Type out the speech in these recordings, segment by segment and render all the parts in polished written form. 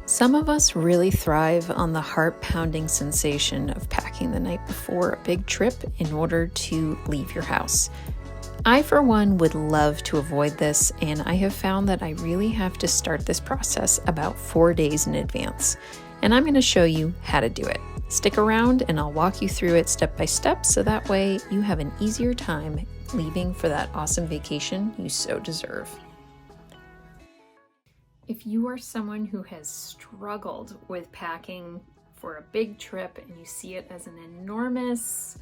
Some of us really thrive on the heart-pounding sensation of packing the night before a big trip in order to leave your house. I, for one, would love to avoid this, and I have found that I really have to start this process about 4 days in advance. And I'm going to show you how to do it. Stick around and I'll walk you through it step by step so that way you have an easier time leaving for that awesome vacation you so deserve. If you are someone who has struggled with packing for a big trip and you see it as an enormous,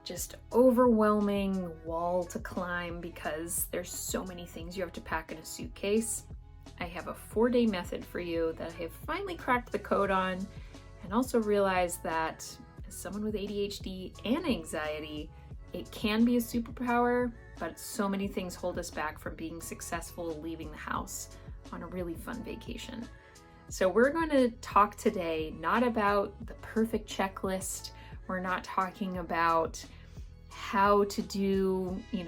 just overwhelming wall to climb because there's so many things you have to pack in a suitcase, I have a 4-day method for you that I have finally cracked the code on, and also realized that as someone with ADHD and anxiety, it can be a superpower, but so many things hold us back from being successful leaving the house on a really fun vacation. So we're going to talk today not about the perfect checklist. We're not talking about how to do, I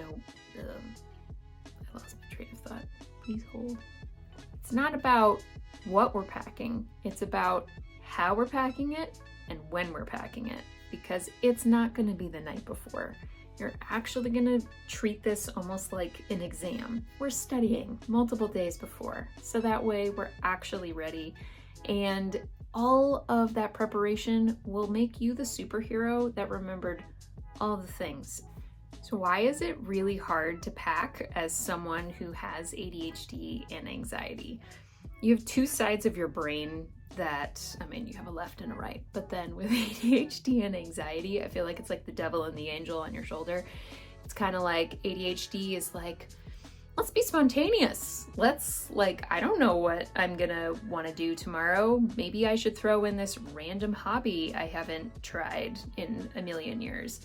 lost my train of thought. Please hold. It's not about what we're packing. It's about how we're packing it and when we're packing it, because it's not going to be the night before. You're actually going to treat this almost like an exam. We're studying multiple days before, so that way we're actually ready. And all of that preparation will make you the superhero that remembered all the things. So why is it really hard to pack as someone who has ADHD and anxiety? You have two sides of your brain that, you have a left and a right, but then with ADHD and anxiety, I feel like it's like the devil and the angel on your shoulder. It's kind of like ADHD is like, let's be spontaneous. I don't know what I'm gonna want to do tomorrow. Maybe I should throw in this random hobby I haven't tried in a million years.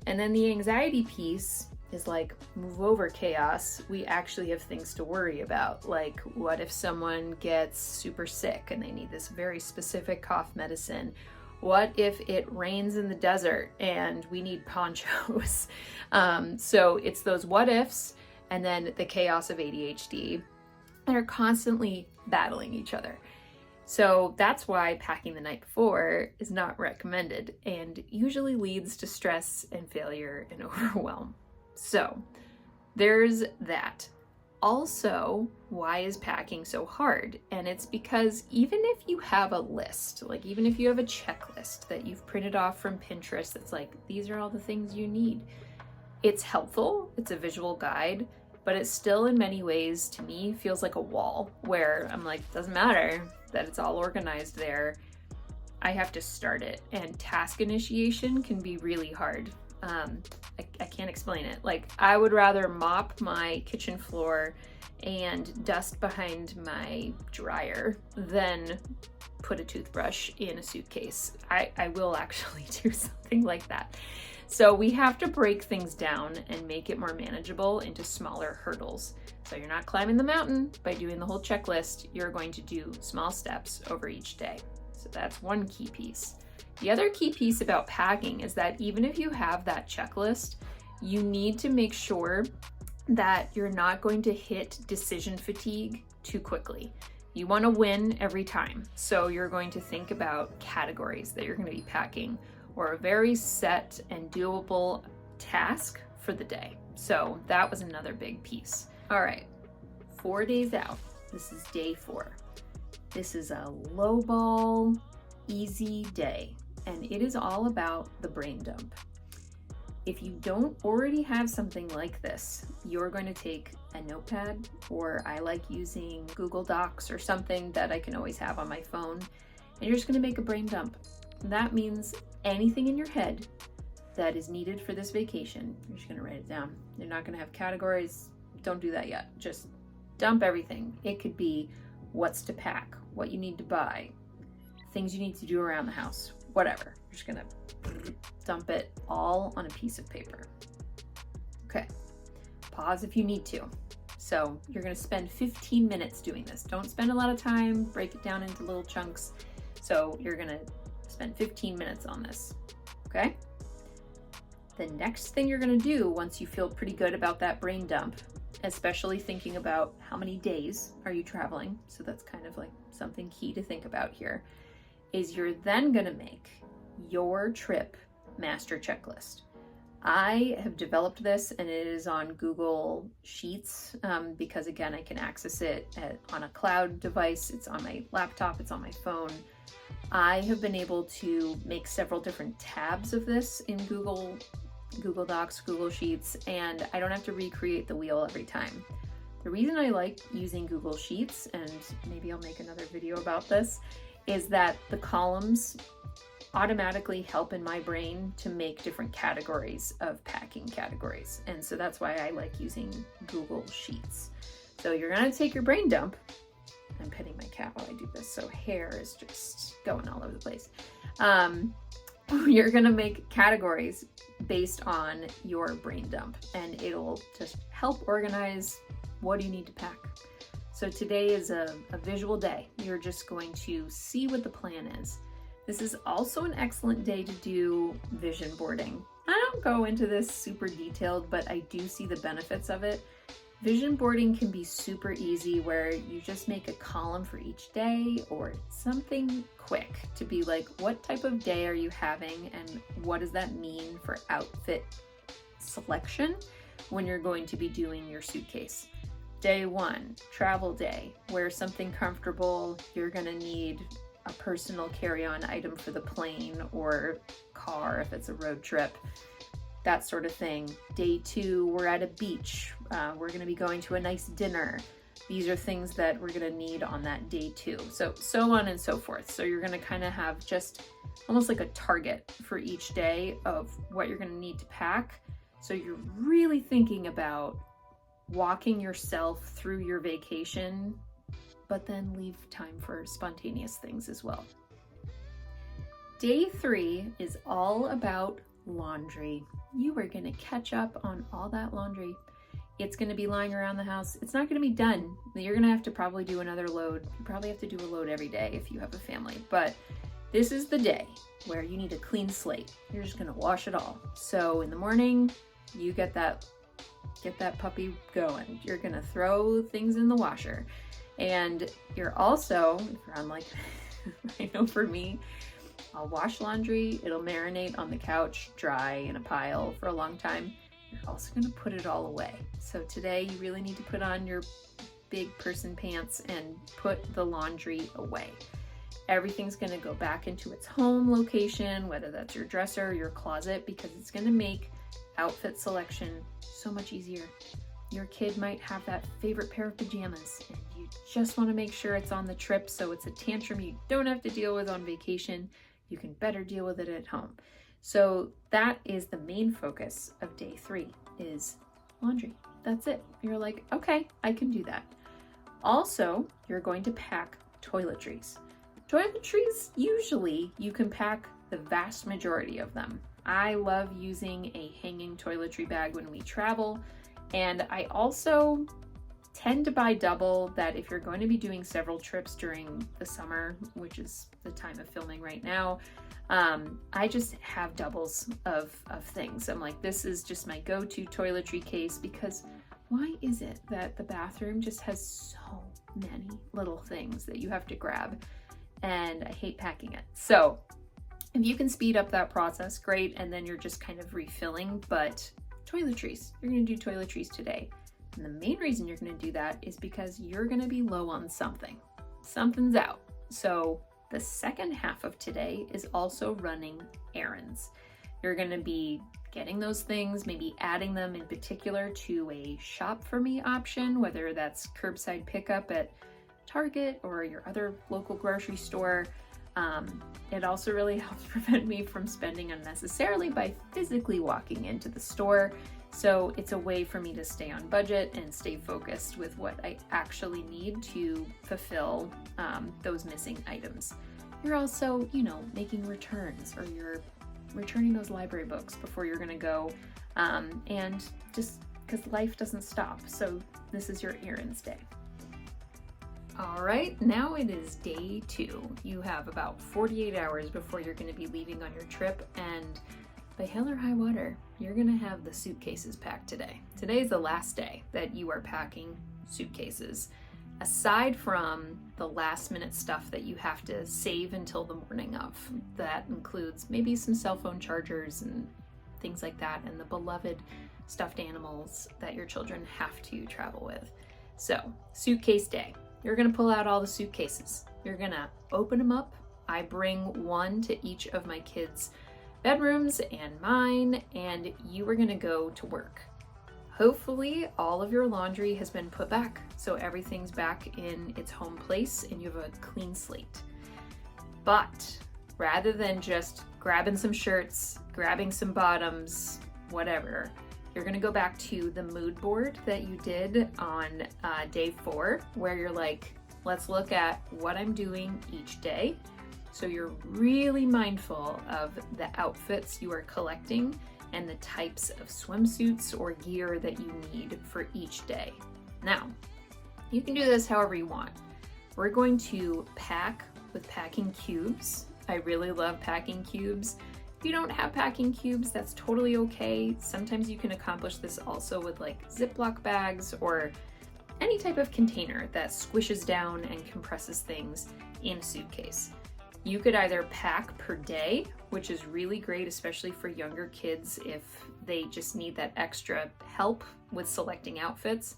And then the anxiety piece is like, move over chaos. We actually have things to worry about. Like, what if someone gets super sick and they need this very specific cough medicine? What if it rains in the desert and we need ponchos? So it's those what ifs and then the chaos of ADHD that are constantly battling each other. So that's why packing the night before is not recommended and usually leads to stress and failure and overwhelm. So there's that. Also, why is packing so hard? And it's because even if you have a list, like even if you have a checklist that you've printed off from Pinterest, that's like, these are all the things you need. It's helpful, it's a visual guide, but it still in many ways to me feels like a wall where I'm like, doesn't matter that it's all organized there. I have to start it, and task initiation can be really hard. I can't explain it. Like, I would rather mop my kitchen floor and dust behind my dryer than put a toothbrush in a suitcase. I will actually do something like that. So we have to break things down and make it more manageable into smaller hurdles. So you're not climbing the mountain by doing the whole checklist. You're going to do small steps over each day. So that's one key piece. The other key piece about packing is that even if you have that checklist, you need to make sure that you're not going to hit decision fatigue too quickly. You want to win every time. So you're going to think about categories that you're going to be packing, or a very set and doable task for the day. So that was another big piece. All right, 4 days out. This is day 4. This is a low ball, easy day. And it is all about the brain dump. If you don't already have something like this, you're going to take a notepad, or I like using Google Docs or something that I can always have on my phone, and you're just going to make a brain dump. That means anything in your head that is needed for this vacation, you're just going to write it down. You're not going to have categories. Don't do that yet. Just dump everything. It could be what's to pack, what you need to buy, things you need to do around the house, whatever. You're just gonna dump it all on a piece of paper. Okay, pause if you need to. So you're gonna spend 15 minutes doing this. Don't spend a lot of time, break it down into little chunks. So you're gonna spend 15 minutes on this, okay? The next thing you're gonna do once you feel pretty good about that brain dump especially thinking about how many days are you traveling. So that's kind of like something key to think about here, is you're then going to make your trip master checklist. I have developed this and it is on Google Sheets because again, I can access it on a cloud device. It's on my laptop, it's on my phone. I have been able to make several different tabs of this in Google Docs, Google Sheets, and I don't have to recreate the wheel every time. The reason I like using Google Sheets, and maybe I'll make another video about this, is that the columns automatically help in my brain to make different categories of packing categories. And so that's why I like using Google Sheets. So you're gonna take your brain dump. I'm petting my cat while I do this, so hair is just going all over the place. You're gonna make categories based on your brain dump, and it'll just help organize what do you need to pack. So today is a visual day. You're just going to see what the plan is. This is also an excellent day to do vision boarding. I don't go into this super detailed, but I do see the benefits of it. Vision boarding can be super easy where you just make a column for each day or something quick to be like, what type of day are you having and what does that mean for outfit selection when you're going to be doing your suitcase. Day one, travel day, wear something comfortable. You're gonna need a personal carry-on item for the plane or car if it's a road trip, that sort of thing. Day two, we're at a beach. We're gonna be going to a nice dinner. These are things that we're gonna need on that day two. So on and so forth. So you're gonna kind of have just almost like a target for each day of what you're gonna need to pack. So you're really thinking about walking yourself through your vacation, but then leave time for spontaneous things as well. Day three is all about laundry. You are gonna catch up on all that laundry. It's gonna be lying around the house. It's not gonna be done. You're gonna have to probably do another load. You probably have to do a load every day if you have a family, but this is the day where you need a clean slate. You're just gonna wash it all. So in the morning, you get that puppy going. You're gonna throw things in the washer. And you're also, if you're on like, I know for me, I'll wash laundry, it'll marinate on the couch, dry in a pile for a long time. You're also gonna put it all away. So today you really need to put on your big person pants and put the laundry away. Everything's gonna go back into its home location, whether that's your dresser or your closet, because it's gonna make outfit selection so much easier. Your kid might have that favorite pair of pajamas and you just want to make sure it's on the trip so it's a tantrum you don't have to deal with on vacation. You can better deal with it at home. So that is the main focus of day three, is laundry. That's it. You're like, okay, I can do that. Also, you're going to pack toiletries. Toiletries, usually you can pack the vast majority of them. I love using a hanging toiletry bag when we travel. And I also tend to buy double, that if you're going to be doing several trips during the summer, which is the time of filming right now, I just have doubles of things. I'm like, this is just my go-to toiletry case, because why is it that the bathroom just has so many little things that you have to grab? And I hate packing it. So if you can speed up that process, great. And then you're just kind of refilling, but toiletries, you're gonna do toiletries today. And the main reason you're gonna do that is because you're gonna be low on something. Something's out. So the second half of today is also running errands. You're gonna be getting those things, maybe adding them in particular to a shop for me option, whether that's curbside pickup at Target or your other local grocery store. It also really helps prevent me from spending unnecessarily by physically walking into the store. So it's a way for me to stay on budget and stay focused with what I actually need to fulfill those missing items. You're also, making returns, or you're returning those library books before you're gonna go, and just because life doesn't stop. So this is your errands day. All right, now it is day two. You have about 48 hours before you're going to be leaving on your trip, and by hell or high water, you're gonna have the suitcases packed today. Today is the last day that you are packing suitcases, aside from the last minute stuff that you have to save until the morning of. That includes maybe some cell phone chargers and things like that, and the beloved stuffed animals that your children have to travel with. So, suitcase day. You're gonna pull out all the suitcases. You're gonna open them up. I bring one to each of my kids' bedrooms and mine, and you are gonna go to work. Hopefully all of your laundry has been put back, so everything's back in its home place and you have a clean slate. But rather than just grabbing some shirts, grabbing some bottoms, whatever, you're gonna go back to the mood board that you did on day 4, where you're like, let's look at what I'm doing each day. So you're really mindful of the outfits you are collecting and the types of swimsuits or gear that you need for each day. Now, you can do this however you want. We're going to pack with packing cubes. I really love packing cubes. If you don't have packing cubes, that's totally okay. Sometimes you can accomplish this also with like Ziploc bags or any type of container that squishes down and compresses things in a suitcase. You could either pack per day, which is really great, especially for younger kids if they just need that extra help with selecting outfits.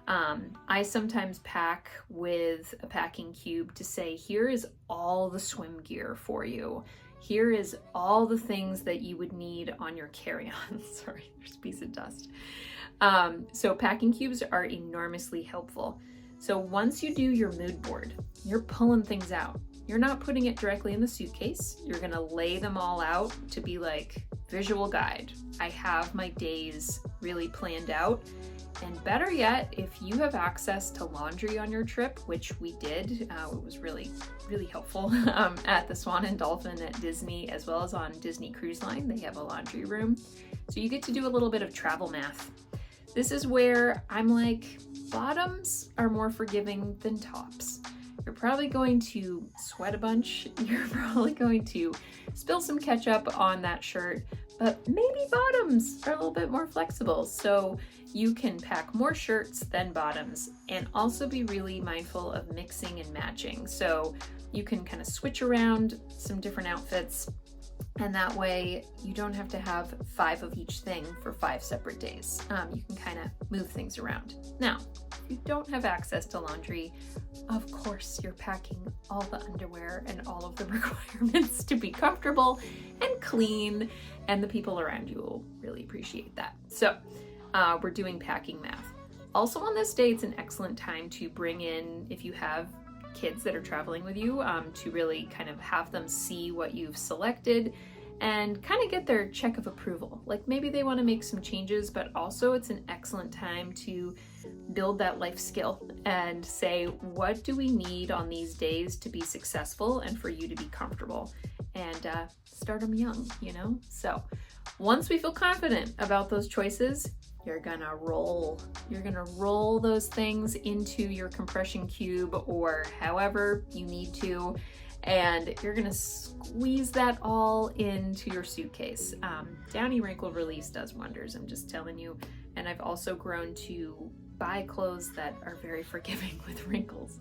I sometimes pack with a packing cube to say, here is all the swim gear for you. Here is all the things that you would need on your carry-on. Sorry, there's a piece of dust. So packing cubes are enormously helpful. So once you do your mood board, you're pulling things out. You're not putting it directly in the suitcase. You're gonna lay them all out to be like visual guide. I have my days really planned out. And better yet, if you have access to laundry on your trip, which we did, it was really, really helpful at the Swan and Dolphin at Disney, as well as on Disney Cruise Line. They have a laundry room. So you get to do a little bit of travel math. This is where I'm like, bottoms are more forgiving than tops. You're probably going to sweat a bunch. You're probably going to spill some ketchup on that shirt, but maybe bottoms are a little bit more flexible. So you can pack more shirts than bottoms and also be really mindful of mixing and matching. So you can kind of switch around some different outfits, and that way you don't have to have 5 of each thing for 5 separate days. You can kind of move things around. Now, if you don't have access to laundry, of course you're packing all the underwear and all of the requirements to be comfortable and clean, and the people around you will really appreciate that. So we're doing packing math. Also on this day, it's an excellent time to bring in, if you have kids that are traveling with you, to really kind of have them see what you've selected and kind of get their check of approval. Like maybe they want to make some changes, but also it's an excellent time to build that life skill and say, what do we need on these days to be successful and for you to be comfortable, and start them young, you know? So once we feel confident about those choices, you're gonna roll. You're gonna roll those things into your compression cube or however you need to, and you're gonna squeeze that all into your suitcase. Downy Wrinkle Release does wonders, I'm just telling you. And I've also grown to buy clothes that are very forgiving with wrinkles.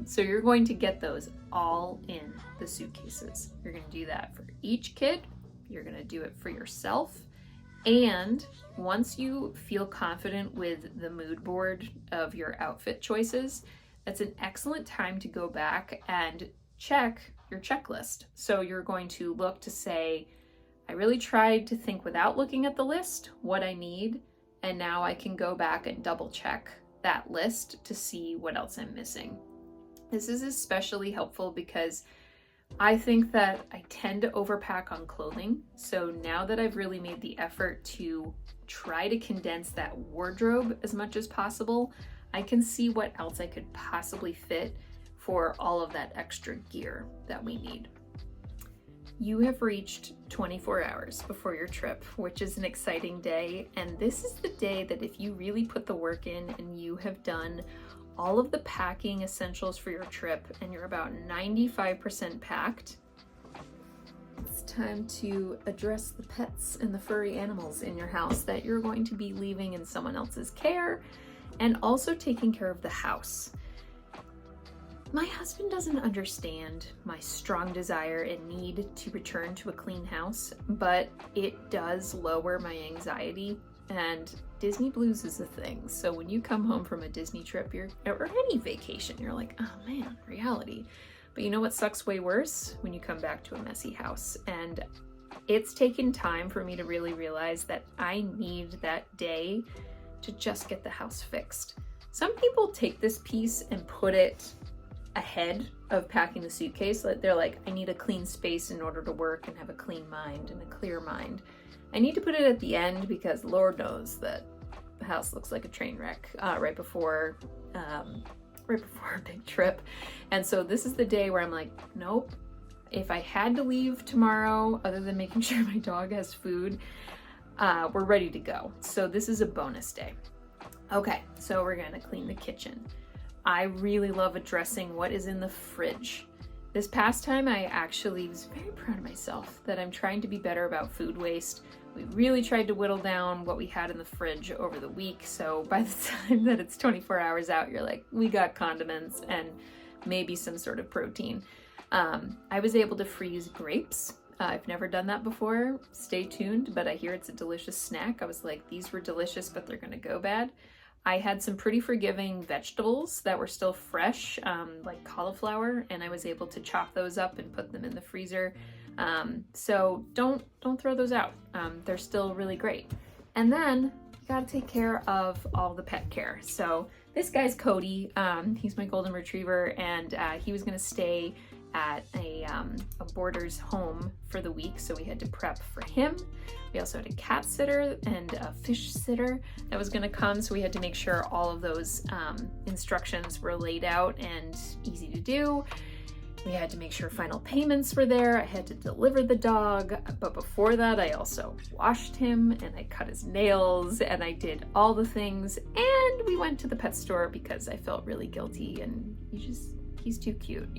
So you're going to get those all in the suitcases. You're gonna do that for each kid. You're gonna do it for yourself. And once you feel confident with the mood board of your outfit choices, that's an excellent time to go back and check your checklist. So you're going to look to say, I really tried to think without looking at the list what I need, and now I can go back and double check that list to see what else I'm missing. This is especially helpful because I think that I tend to overpack on clothing. So now that I've really made the effort to try to condense that wardrobe as much as possible, I can see what else I could possibly fit for all of that extra gear that we need. You have reached 24 hours before your trip, which is an exciting day. And this is the day that if you really put the work in and you have done all of the packing essentials for your trip and you're about 95% packed, It's time to address the pets and the furry animals in your house that you're going to be leaving in someone else's care, and also taking care of the house. My husband doesn't understand my strong desire and need to return to a clean house, but it does lower my anxiety, and Disney blues is a thing. So when you come home from a Disney trip, or any vacation, you're like, oh man, reality. But you know what sucks way worse? When you come back to a messy house. And it's taken time for me to really realize that I need that day to just get the house fixed. Some people take this piece and put it ahead of packing the suitcase. They're like, I need a clean space in order to work and have a clean mind and a clear mind. I need to put it at the end because Lord knows that the house looks like a train wreck right before a big trip. And so this is the day where I'm like, nope. If I had to leave tomorrow, other than making sure my dog has food, we're ready to go. So this is a bonus day. Okay, so we're gonna clean the kitchen. I really love addressing what is in the fridge. This past time, I actually was very proud of myself that I'm trying to be better about food waste. We really tried to whittle down what we had in the fridge over the week. So by the time that it's 24 hours out, you're like, we got condiments and maybe some sort of protein. I was able to freeze grapes. I've never done that before. Stay tuned, but I hear it's a delicious snack. I was like, these were delicious, but they're gonna go bad. I had some pretty forgiving vegetables that were still fresh, like cauliflower, and I was able to chop those up and put them in the freezer. So don't throw those out. They're still really great. And then you gotta take care of all the pet care. So this guy's Cody. He's my golden retriever, and he was gonna stay at a boarder's home for the week, so we had to prep for him. We also had a cat sitter and a fish sitter that was gonna come, so we had to make sure all of those instructions were laid out and easy to do. We had to make sure final payments were there. I had to deliver the dog, but before that I also washed him and I cut his nails and I did all the things, and we went to the pet store because I felt really guilty, and he's too cute.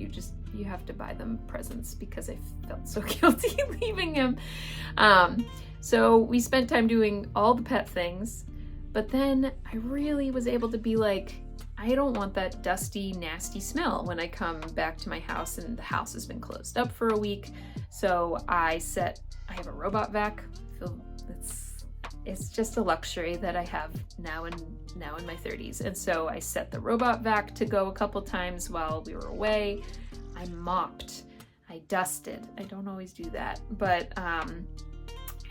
You have to buy them presents because I felt so guilty leaving him. So we spent time doing all the pet things, but then I really was able to be like, I don't want that dusty, nasty smell when I come back to my house and the house has been closed up for a week. So I have a robot vac. I feel it's just a luxury that I have now in my 30s. And so I set the robot vac to go a couple times while we were away. I mopped, I dusted. I don't always do that, but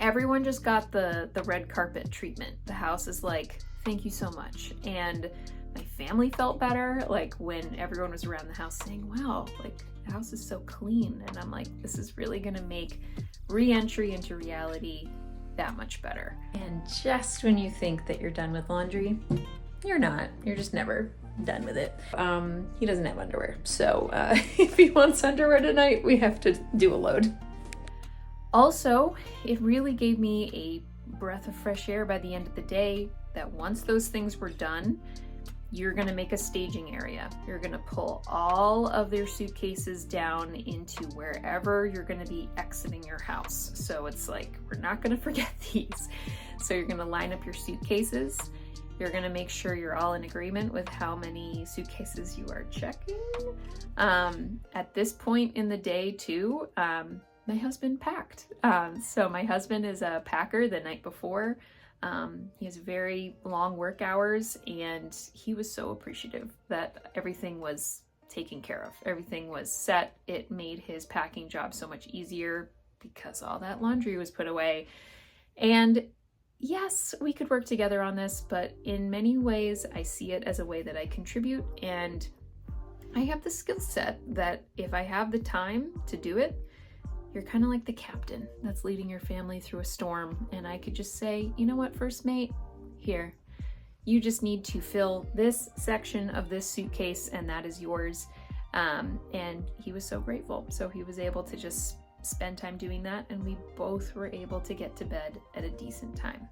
everyone just got the red carpet treatment. The house is like, thank you so much. And my family felt better, like when everyone was around the house saying, wow, like the house is so clean. And I'm like, this is really gonna make re-entry into reality that much better. And just when you think that you're done with laundry, you're not. You're just never done with it. He doesn't have underwear, so if he wants underwear tonight, we have to do a load. Also, it really gave me a breath of fresh air by the end of the day that once those things were done, you're gonna make a staging area. You're gonna pull all of their suitcases down into wherever you're gonna be exiting your house. So it's like, we're not gonna forget these. So you're gonna line up your suitcases. You're gonna make sure you're all in agreement with how many suitcases you are checking. At this point in the day too, my husband packed. So my husband is a packer the night before. He has very long work hours, and he was so appreciative that everything was taken care of. Everything was set. It made his packing job so much easier because all that laundry was put away. And yes, we could work together on this, but in many ways I see it as a way that I contribute, and I have the skill set that if I have the time to do it, you're kind of like the captain that's leading your family through a storm, and I could just say, you know what, first mate, here, you just need to fill this section of this suitcase and that is yours. And he was so grateful. So he was able to just spend time doing that, and we both were able to get to bed at a decent time.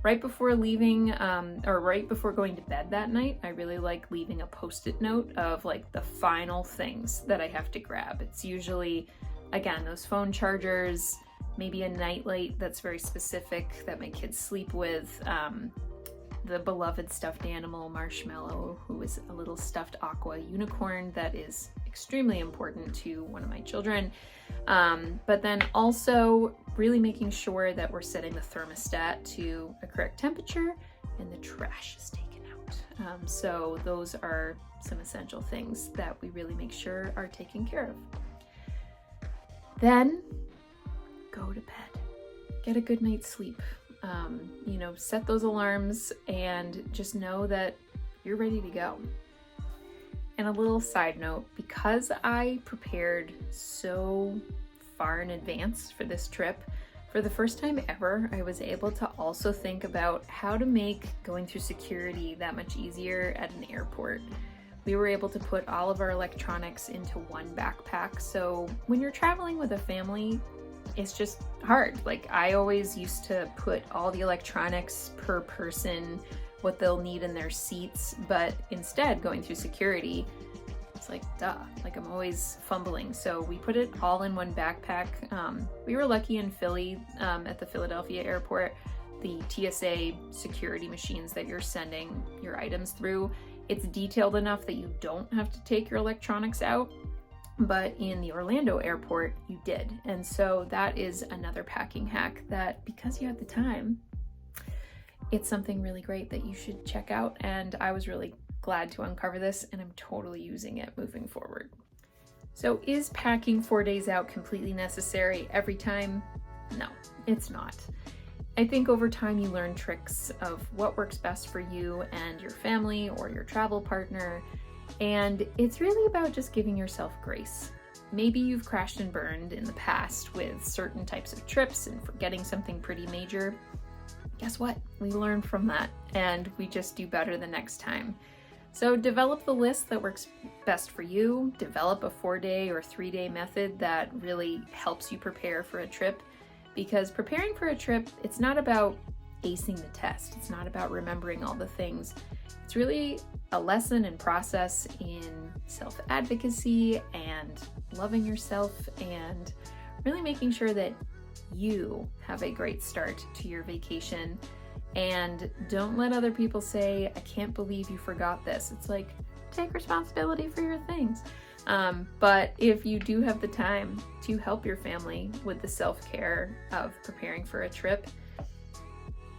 Right before leaving, or right before going to bed that night, I really like leaving a Post-it note of like the final things that I have to grab. It's usually again, those phone chargers, maybe a nightlight that's very specific that my kids sleep with, the beloved stuffed animal Marshmallow, who is a little stuffed aqua unicorn that is extremely important to one of my children. But then also really making sure that we're setting the thermostat to a correct temperature and the trash is taken out. So those are some essential things that we really make sure are taken care of. Then go to bed, get a good night's sleep. Set those alarms and just know that you're ready to go. And a little side note, because I prepared so far in advance for this trip, for the first time ever, I was able to also think about how to make going through security that much easier at an airport. We were able to put all of our electronics into one backpack, so when you're traveling with a family, it's just hard. Like, I always used to put all the electronics per person, what they'll need in their seats, but instead going through security, it's like, duh, like I'm always fumbling. So we put it all in one backpack. We were lucky in Philly, at the Philadelphia airport, the TSA security machines that you're sending your items through, it's detailed enough that you don't have to take your electronics out. But in the Orlando airport, you did. And so that is another packing hack that, because you had the time, it's something really great that you should check out. And I was really glad to uncover this, and I'm totally using it moving forward. So is packing 4 days out completely necessary every time? No, it's not. I think over time you learn tricks of what works best for you and your family or your travel partner. And it's really about just giving yourself grace. Maybe you've crashed and burned in the past with certain types of trips and forgetting something pretty major. Guess what? We learn from that and we just do better the next time. So develop the list that works best for you. Develop a 4-day or 3-day method that really helps you prepare for a trip. Because preparing for a trip, it's not about acing the test. It's not about remembering all the things. It's really a lesson and process in self-advocacy and loving yourself and really making sure that you have a great start to your vacation. And don't let other people say, I can't believe you forgot this. It's like, take responsibility for your things. But if you do have the time to help your family with the self-care of preparing for a trip,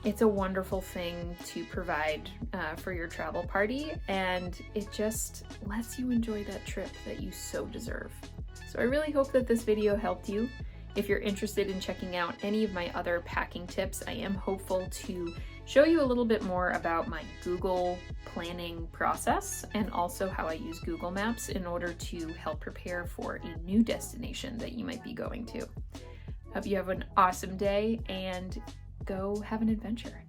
it's a wonderful thing to provide for your travel party, and it just lets you enjoy that trip that you so deserve. So I really hope that this video helped you. If you're interested in checking out any of my other packing tips, I am hopeful to show you a little bit more about my Google planning process and also how I use Google Maps in order to help prepare for a new destination that you might be going to. Hope you have an awesome day and go have an adventure.